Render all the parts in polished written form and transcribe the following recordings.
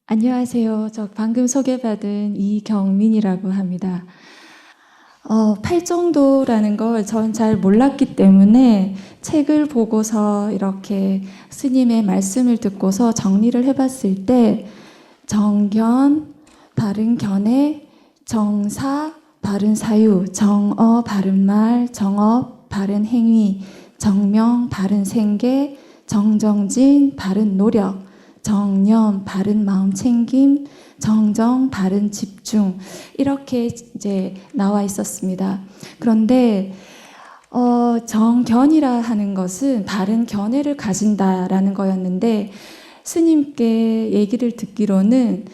안녕하세요. 저 방금 소개받은 이경민이라고 합니다. 팔정도라는 걸 전 잘 몰랐기 때문에 책을 보고서 이렇게 스님의 말씀을 듣고서 정리를 해봤을 때 정견, 바른 견해, 정사, 바른 사유, 정어, 바른 말, 정업, 바른 행위, 정명, 바른 생계, 정정진, 바른 노력, 정념, 바른 마음 챙김, 정정, 바른 집중, 이렇게 이제 나와 있었습니다. 그런데 정견이라 하는 것은 바른 견해를 가진다라는 거였는데, 스님께 얘기를 듣기로는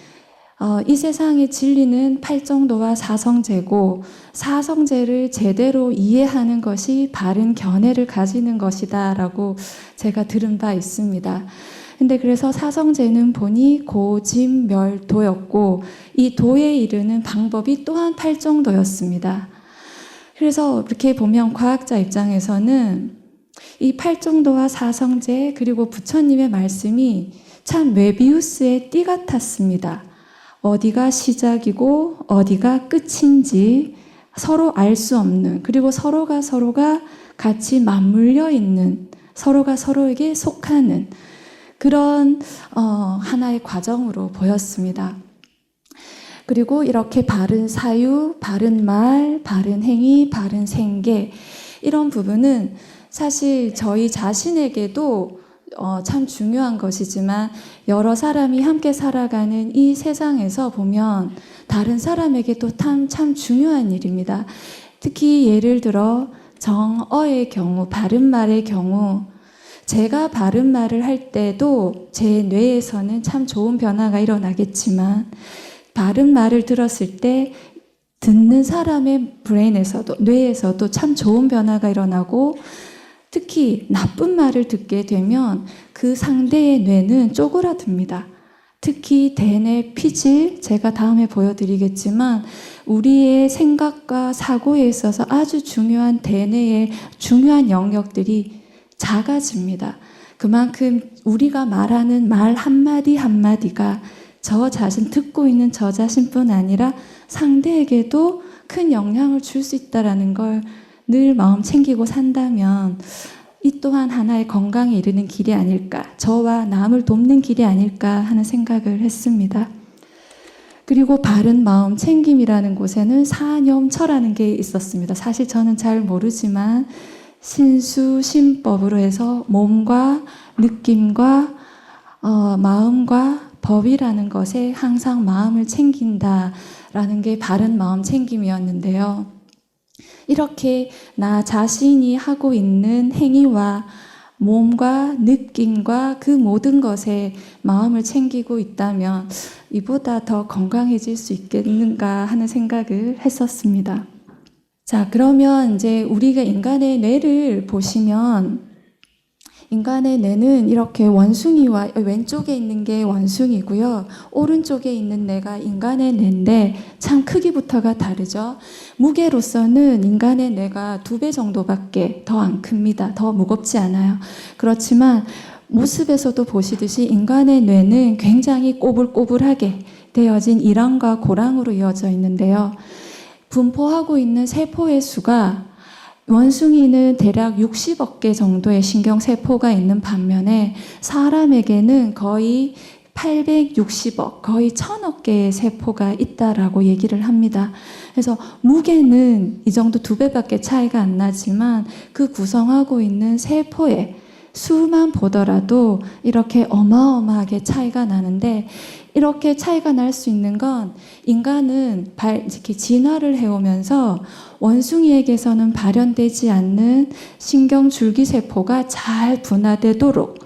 이 세상의 진리는 팔정도와 사성제고, 사성제를 제대로 이해하는 것이 바른 견해를 가지는 것이다 라고 제가 들은 바 있습니다. 근데 그래서 사성제는 보니 고짐멸도였고, 이 도에 이르는 방법이 또한 팔정도였습니다. 그래서 이렇게 보면 과학자 입장에서는 이 팔정도와 사성제 그리고 부처님의 말씀이 참 메비우스의 띠 같았습니다. 어디가 시작이고 어디가 끝인지 서로 알 수 없는, 그리고 서로가 같이 맞물려 있는, 서로가 서로에게 속하는 그런 하나의 과정으로 보였습니다. 그리고 이렇게 바른 사유, 바른 말, 바른 행위, 바른 생계, 이런 부분은 사실 저희 자신에게도 참 중요한 것이지만, 여러 사람이 함께 살아가는 이 세상에서 보면 다른 사람에게도 참 중요한 일입니다. 특히 예를 들어 정어의 경우, 바른 말의 경우, 제가 바른 말을 할 때도 제 뇌에서는 참 좋은 변화가 일어나겠지만, 바른 말을 들었을 때 듣는 사람의 브레인에서도, 뇌에서도 참 좋은 변화가 일어나고, 특히 나쁜 말을 듣게 되면 그 상대의 뇌는 쪼그라듭니다. 특히 대뇌 피질, 제가 다음에 보여드리겠지만 우리의 생각과 사고에 있어서 아주 중요한 대뇌의 중요한 영역들이 작아집니다. 그만큼 우리가 말하는 말 한마디 한마디가 저 자신, 듣고 있는 저 자신뿐 아니라 상대에게도 큰 영향을 줄 수 있다는 걸 늘 마음 챙기고 산다면 이 또한 하나의 건강에 이르는 길이 아닐까, 저와 남을 돕는 길이 아닐까 하는 생각을 했습니다. 그리고 바른 마음 챙김이라는 곳에는 사념처라는 게 있었습니다. 사실 저는 잘 모르지만 신수심법으로 해서 몸과 느낌과 마음과 법이라는 것에 항상 마음을 챙긴다라는 게 바른 마음 챙김이었는데요. 이렇게 나 자신이 하고 있는 행위와 몸과 느낌과 그 모든 것에 마음을 챙기고 있다면 이보다 더 건강해질 수 있겠는가 하는 생각을 했었습니다. 자, 그러면 이제 우리가 인간의 뇌를 보시면, 인간의 뇌는 이렇게 원숭이와, 왼쪽에 있는 게 원숭이고요, 오른쪽에 있는 뇌가 인간의 뇌인데 참 크기부터가 다르죠. 무게로서는 인간의 뇌가 2배 정도밖에 더 안 큽니다. 더 무겁지 않아요. 그렇지만 모습에서도 보시듯이 인간의 뇌는 굉장히 꼬불꼬불하게 되어진 이랑과 고랑으로 이어져 있는데요. 분포하고 있는 세포의 수가, 원숭이는 대략 60억 개 정도의 신경세포가 있는 반면에 사람에게는 거의 860억, 거의 1000억 개의 세포가 있다라고 얘기를 합니다. 그래서 무게는 이 정도 2배밖에 차이가 안 나지만 그 구성하고 있는 세포의 수만 보더라도 이렇게 어마어마하게 차이가 나는데, 이렇게 차이가 날 수 있는 건 인간은 이렇게 진화를 해오면서 원숭이에게서는 발현되지 않는 신경줄기세포가 잘 분화되도록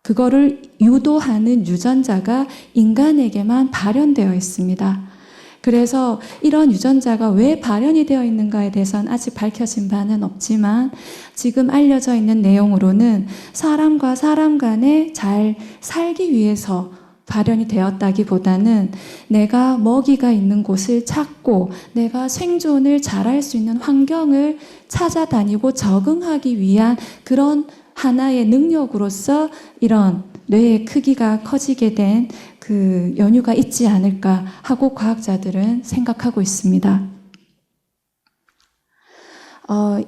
그거를 유도하는 유전자가 인간에게만 발현되어 있습니다. 그래서 이런 유전자가 왜 발현이 되어 있는가에 대해서는 아직 밝혀진 바는 없지만, 지금 알려져 있는 내용으로는 사람과 사람 간에 잘 살기 위해서 발현이 되었다기보다는 내가 먹이가 있는 곳을 찾고 내가 생존을 잘할 수 있는 환경을 찾아다니고 적응하기 위한 그런 하나의 능력으로서 이런 뇌의 크기가 커지게 된 그 연유가 있지 않을까 하고 과학자들은 생각하고 있습니다.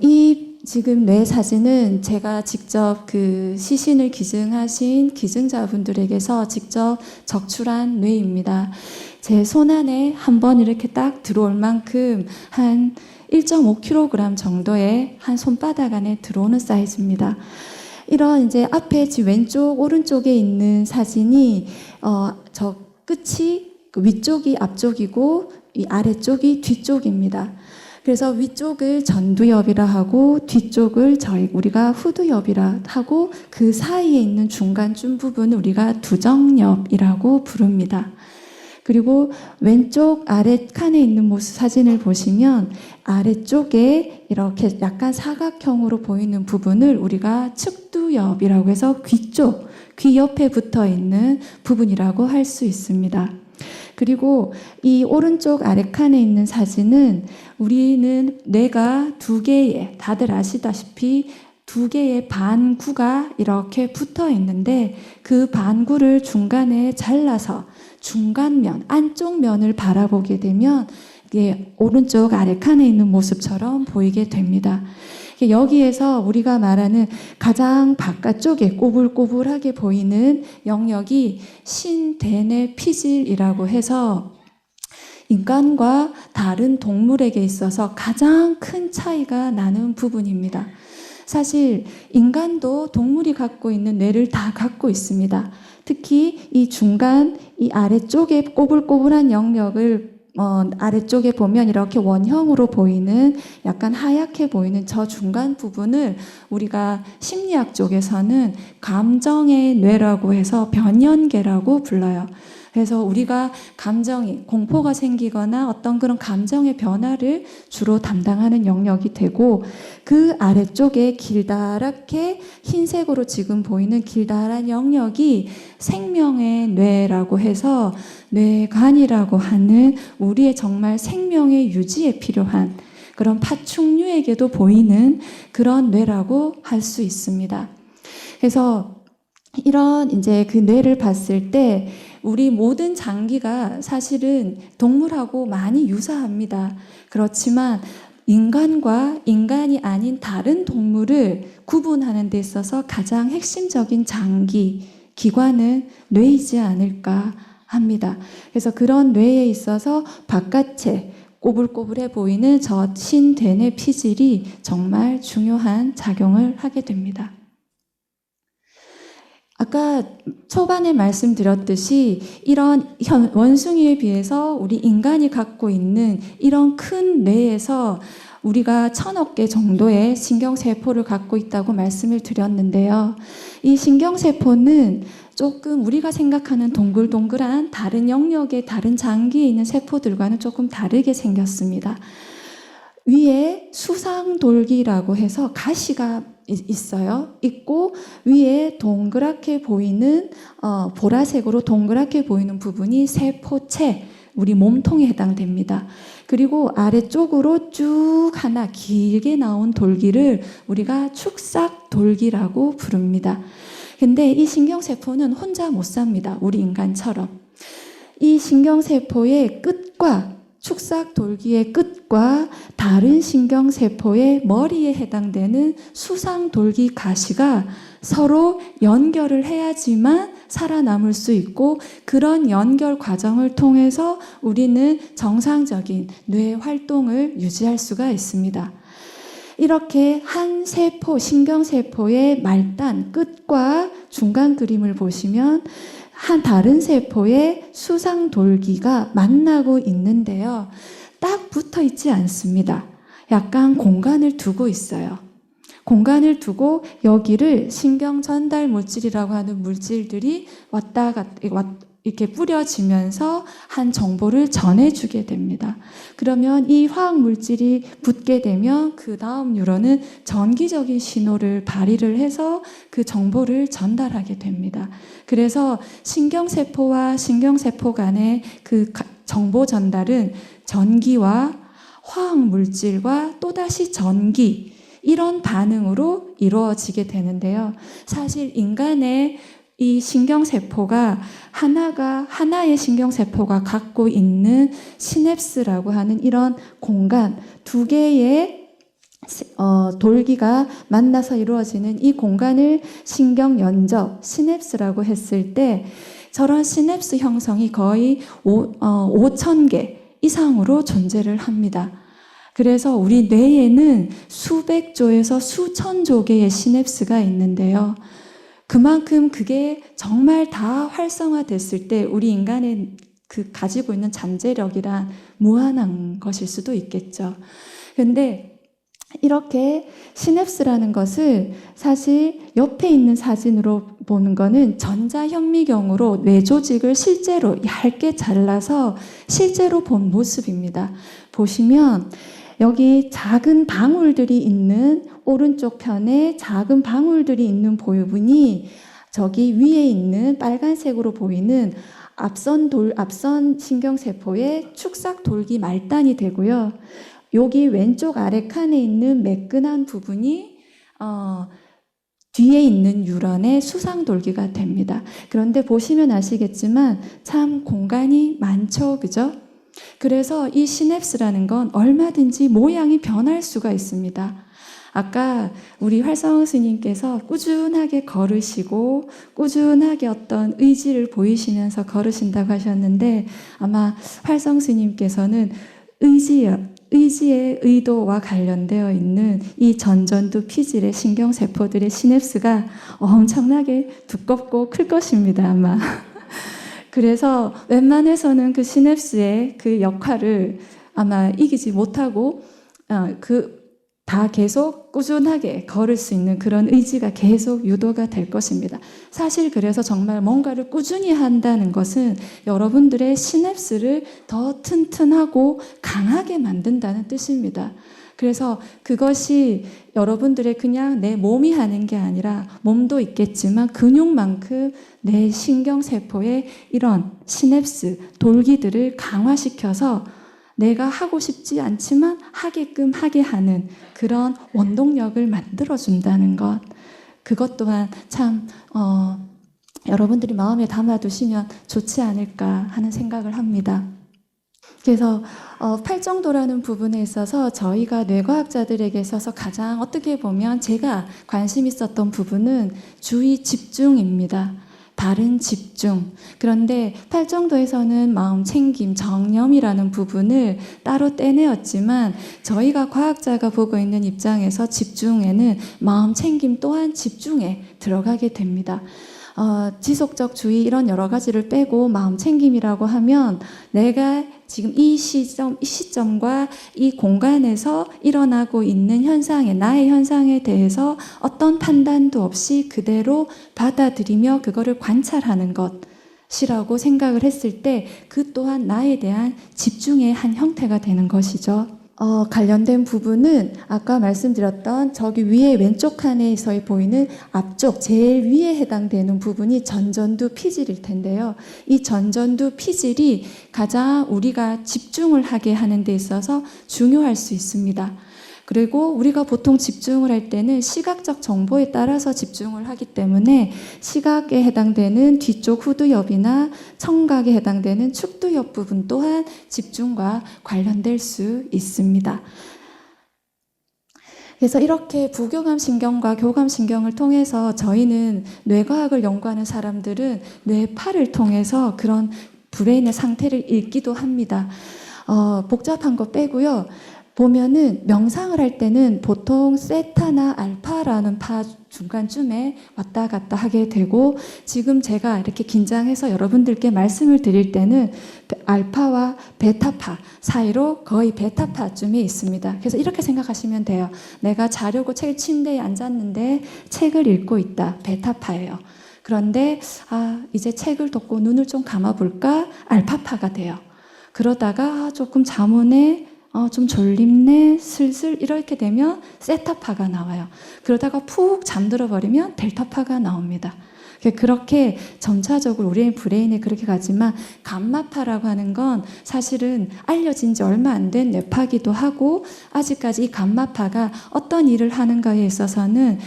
이 지금 뇌 사진은 제가 직접 그 시신을 기증하신 기증자분들에게서 직접 적출한 뇌입니다. 제 손 안에 한번 이렇게 딱 들어올 만큼 한 1.5kg 정도의 한 손바닥 안에 들어오는 사이즈입니다. 이런 이제 앞에 왼쪽, 오른쪽에 있는 사진이 저 끝이 위쪽이 앞쪽이고 이 아래쪽이 뒤쪽입니다. 그래서 위쪽을 전두엽이라 하고 뒤쪽을 우리가 후두엽이라 하고 그 사이에 있는 중간쯤 부분을 우리가 두정엽이라고 부릅니다. 그리고 왼쪽 아래 칸에 있는 모습 사진을 보시면 아래쪽에 이렇게 약간 사각형으로 보이는 부분을 우리가 측두엽이라고 해서 귀 옆에 붙어 있는 부분이라고 할 수 있습니다. 그리고 이 오른쪽 아래 칸에 있는 사진은 우리는 뇌가 다들 아시다시피 2개의 반구가 이렇게 붙어 있는데 그 반구를 중간에 잘라서 중간면, 안쪽 면을 바라보게 되면 이게 오른쪽 아래 칸에 있는 모습처럼 보이게 됩니다. 여기에서 우리가 말하는 가장 바깥쪽에 꼬불꼬불하게 보이는 영역이 신대뇌 피질이라고 해서 인간과 다른 동물에게 있어서 가장 큰 차이가 나는 부분입니다. 사실 인간도 동물이 갖고 있는 뇌를 다 갖고 있습니다. 특히 이 중간, 이 아래쪽에 꼬불꼬불한 영역을 아래쪽에 보면 이렇게 원형으로 보이는 약간 하얗게 보이는 저 중간 부분을 우리가 심리학 쪽에서는 감정의 뇌라고 해서 변연계라고 불러요. 그래서 우리가 공포가 생기거나 어떤 그런 감정의 변화를 주로 담당하는 영역이 되고 그 아래쪽에 길다랗게 흰색으로 지금 보이는 길다란 영역이 생명의 뇌라고 해서 뇌관이라고 하는 우리의 정말 생명의 유지에 필요한 그런 파충류에게도 보이는 그런 뇌라고 할 수 있습니다. 그래서 이런 이제 그 뇌를 봤을 때 우리 모든 장기가 사실은 동물하고 많이 유사합니다. 그렇지만 인간과 인간이 아닌 다른 동물을 구분하는 데 있어서 가장 핵심적인 기관은 뇌이지 않을까 합니다. 그래서 그런 뇌에 있어서 바깥에 꼬불꼬불해 보이는 저 신대뇌 피질이 정말 중요한 작용을 하게 됩니다. 아까 초반에 말씀드렸듯이 이런 원숭이에 비해서 우리 인간이 갖고 있는 이런 큰 뇌에서 우리가 1000억 개 정도의 신경세포를 갖고 있다고 말씀을 드렸는데요. 이 신경세포는 조금 우리가 생각하는 동글동글한 다른 영역의 다른 장기에 있는 세포들과는 조금 다르게 생겼습니다. 위에 수상돌기라고 해서 가시가 있고 위에 동그랗게 보이는 보라색으로 동그랗게 보이는 부분이 세포체, 우리 몸통에 해당됩니다. 그리고 아래쪽으로 쭉 하나 길게 나온 돌기를 우리가 축삭돌기라고 부릅니다. 근데 이 신경세포는 혼자 못 삽니다. 우리 인간처럼. 이 신경세포의 끝과 축삭돌기의 끝과 다른 신경세포의 머리에 해당되는 수상돌기 가시가 서로 연결을 해야지만 살아남을 수 있고 그런 연결 과정을 통해서 우리는 정상적인 뇌 활동을 유지할 수가 있습니다. 이렇게 한 세포, 신경세포의 말단, 끝과 중간 그림을 보시면 다른 세포의 수상돌기가 만나고 있는데요. 딱 붙어 있지 않습니다. 약간 공간을 두고 있어요. 공간을 두고 여기를 신경 전달 물질이라고 하는 물질들이 왔다 갔다 이렇게 뿌려지면서 한 정보를 전해주게 됩니다. 그러면 이 화학 물질이 붙게 되면 그 다음 뉴런은 전기적인 신호를 발휘를 해서 그 정보를 전달하게 됩니다. 그래서 신경세포와 신경세포 간의 그 정보 전달은 전기와 화학 물질과 또다시 전기 이런 반응으로 이루어지게 되는데요. 사실 인간의 이 신경세포가 하나의 신경세포가 갖고 있는 시냅스라고 하는 이런 공간, 두 개의 돌기가 만나서 이루어지는 이 공간을 신경연적, 시냅스라고 했을 때 저런 시냅스 형성이 거의 5,000개 이상으로 존재를 합니다. 그래서 우리 뇌에는 수백 조에서 수천 조 개의 시냅스가 있는데요. 그만큼 그게 정말 다 활성화됐을 때 우리 인간의 그 가지고 있는 잠재력이란 무한한 것일 수도 있겠죠. 그런데 이렇게 시냅스라는 것을 사실 옆에 있는 사진으로 보는 거는 전자현미경으로 뇌 조직을 실제로 얇게 잘라서 실제로 본 모습입니다. 보시면 여기 작은 방울들이 있는 오른쪽 편에 작은 방울들이 있는 부분이 저기 위에 있는 빨간색으로 보이는 앞선 신경세포의 축삭 돌기 말단이 되고요. 여기 왼쪽 아래 칸에 있는 매끈한 부분이 뒤에 있는 뉴런의 수상돌기가 됩니다. 그런데 보시면 아시겠지만 참 공간이 많죠, 그죠? 그래서 이 시냅스라는 건 얼마든지 모양이 변할 수가 있습니다. 아까 우리 활성 스님께서 꾸준하게 걸으시고 꾸준하게 어떤 의지를 보이시면서 걸으신다고 하셨는데 아마 활성 스님께서는 의지의 의도와 관련되어 있는 이 전전두 피질의 신경세포들의 시냅스가 엄청나게 두껍고 클 것입니다, 아마. 그래서 웬만해서는 그 시냅스의 그 역할을 아마 이기지 못하고 다 계속 꾸준하게 걸을 수 있는 그런 의지가 계속 유도가 될 것입니다. 사실 그래서 정말 뭔가를 꾸준히 한다는 것은 여러분들의 시냅스를 더 튼튼하고 강하게 만든다는 뜻입니다. 그래서 그것이 여러분들의 그냥 내 몸이 하는 게 아니라 몸도 있겠지만 근육만큼 내 신경세포의 이런 시냅스, 돌기들을 강화시켜서 내가 하고 싶지 않지만 하게끔 하게 하는 그런 원동력을 만들어준다는 것. 그것 또한 참 여러분들이 마음에 담아두시면 좋지 않을까 하는 생각을 합니다. 그래서 팔정도라는 부분에 있어서 저희가 뇌과학자들에게 있어서 가장 어떻게 보면 제가 관심 있었던 부분은 주의 집중입니다. 바른 집중. 그런데 팔정도에서는 마음 챙김, 정념이라는 부분을 따로 떼내었지만 저희가 과학자가 보고 있는 입장에서 집중에는 마음 챙김 또한 집중에 들어가게 됩니다. 지속적 주의 이런 여러 가지를 빼고 마음 챙김이라고 하면 내가 지금 이 시점과 이 공간에서 일어나고 있는 현상에, 나의 현상에 대해서 어떤 판단도 없이 그대로 받아들이며 그거를 관찰하는 것이라고 생각을 했을 때 그 또한 나에 대한 집중의 한 형태가 되는 것이죠. 관련된 부분은 아까 말씀드렸던 저기 위에 왼쪽 칸에서 보이는 앞쪽 제일 위에 해당되는 부분이 전전두 피질일 텐데요. 이 전전두 피질이 가장 우리가 집중을 하게 하는 데 있어서 중요할 수 있습니다. 그리고 우리가 보통 집중을 할 때는 시각적 정보에 따라서 집중을 하기 때문에 시각에 해당되는 뒤쪽 후두엽이나 청각에 해당되는 축두엽 부분 또한 집중과 관련될 수 있습니다. 그래서 이렇게 부교감 신경과 교감 신경을 통해서 저희는 뇌과학을 연구하는 사람들은 뇌파를 통해서 그런 브레인의 상태를 읽기도 합니다. 복잡한 거 빼고요. 보면은 명상을 할 때는 보통 세타나 알파라는 파 중간쯤에 왔다 갔다 하게 되고 지금 제가 이렇게 긴장해서 여러분들께 말씀을 드릴 때는 알파와 베타파 사이로 거의 베타파쯤에 있습니다. 그래서 이렇게 생각하시면 돼요. 내가 자려고 침대에 앉았는데 책을 읽고 있다. 베타파예요. 그런데 이제 책을 덮고 눈을 좀 감아볼까? 알파파가 돼요. 그러다가 조금 잠오네. 좀 졸립네, 슬슬 이렇게 되면 세타파가 나와요. 그러다가 푹 잠들어 버리면 델타파가 나옵니다. 그렇게 점차적으로 우리의 브레인에 그렇게 가지만 감마파라고 하는 건 사실은 알려진 지 얼마 안 된 뇌파기도 하고 아직까지 이 감마파가 어떤 일을 하는가에 있어서는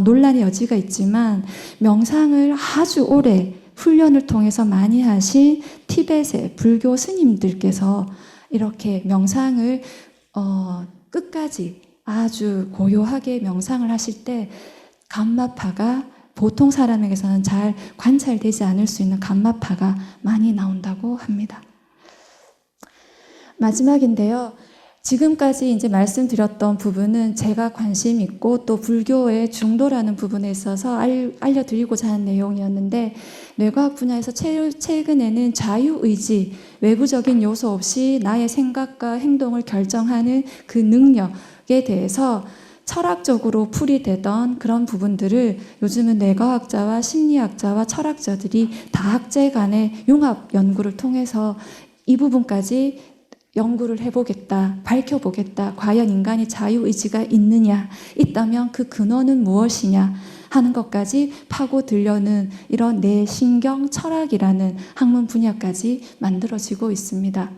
논란의 여지가 있지만 명상을 아주 오래 훈련을 통해서 많이 하신 티벳의 불교 스님들께서 이렇게 명상을 끝까지 아주 고요하게 명상을 하실 때 감마파가 보통 사람에게서는 잘 관찰되지 않을 수 있는 감마파가 많이 나온다고 합니다. 마지막인데요. 지금까지 이제 말씀드렸던 부분은 제가 관심 있고 또 불교의 중도라는 부분에 있어서 알려드리고자 하는 내용이었는데 뇌과학 분야에서 최근에는 자유의지, 외부적인 요소 없이 나의 생각과 행동을 결정하는 그 능력에 대해서 철학적으로 풀이되던 그런 부분들을 요즘은 뇌과학자와 심리학자와 철학자들이 다학제 간의 융합 연구를 통해서 이 부분까지 연구를 해보겠다, 밝혀보겠다. 과연 인간이 자유의지가 있느냐, 있다면 그 근원은 무엇이냐 하는 것까지 파고들려는 이런 뇌신경 철학이라는 학문 분야까지 만들어지고 있습니다.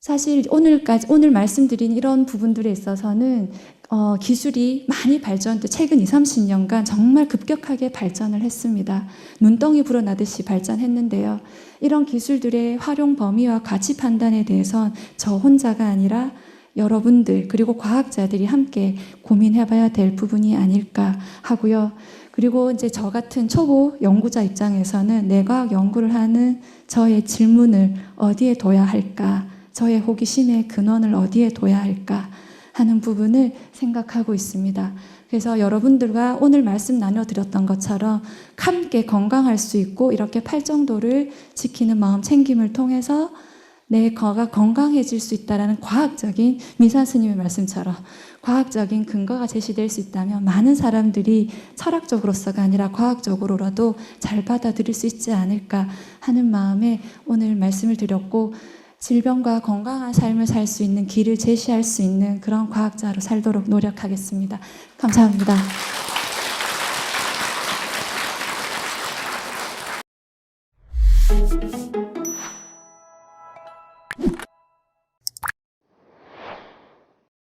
사실 오늘 말씀드린 이런 부분들에 있어서는 기술이 많이 최근 20-30년간 정말 급격하게 발전을 했습니다. 눈덩이 불어나듯이 발전했는데요. 이런 기술들의 활용 범위와 가치 판단에 대해선 저 혼자가 아니라 여러분들 그리고 과학자들이 함께 고민해봐야 될 부분이 아닐까 하고요. 그리고 이제 저 같은 초보 연구자 입장에서는 뇌과학 연구를 하는 저의 질문을 어디에 둬야 할까? 저의 호기심의 근원을 어디에 둬야 할까 하는 부분을 생각하고 있습니다. 그래서 여러분들과 오늘 말씀 나눠드렸던 것처럼 함께 건강할 수 있고 이렇게 팔정도를 지키는 마음 챙김을 통해서 내 거가 건강해질 수 있다는 과학적인 미산 스님의 말씀처럼 과학적인 근거가 제시될 수 있다면 많은 사람들이 철학적으로서가 아니라 과학적으로라도 잘 받아들일 수 있지 않을까 하는 마음에 오늘 말씀을 드렸고 질병과 건강한 삶을 살 수 있는 길을 제시할 수 있는 그런 과학자로 살도록 노력하겠습니다. 감사합니다.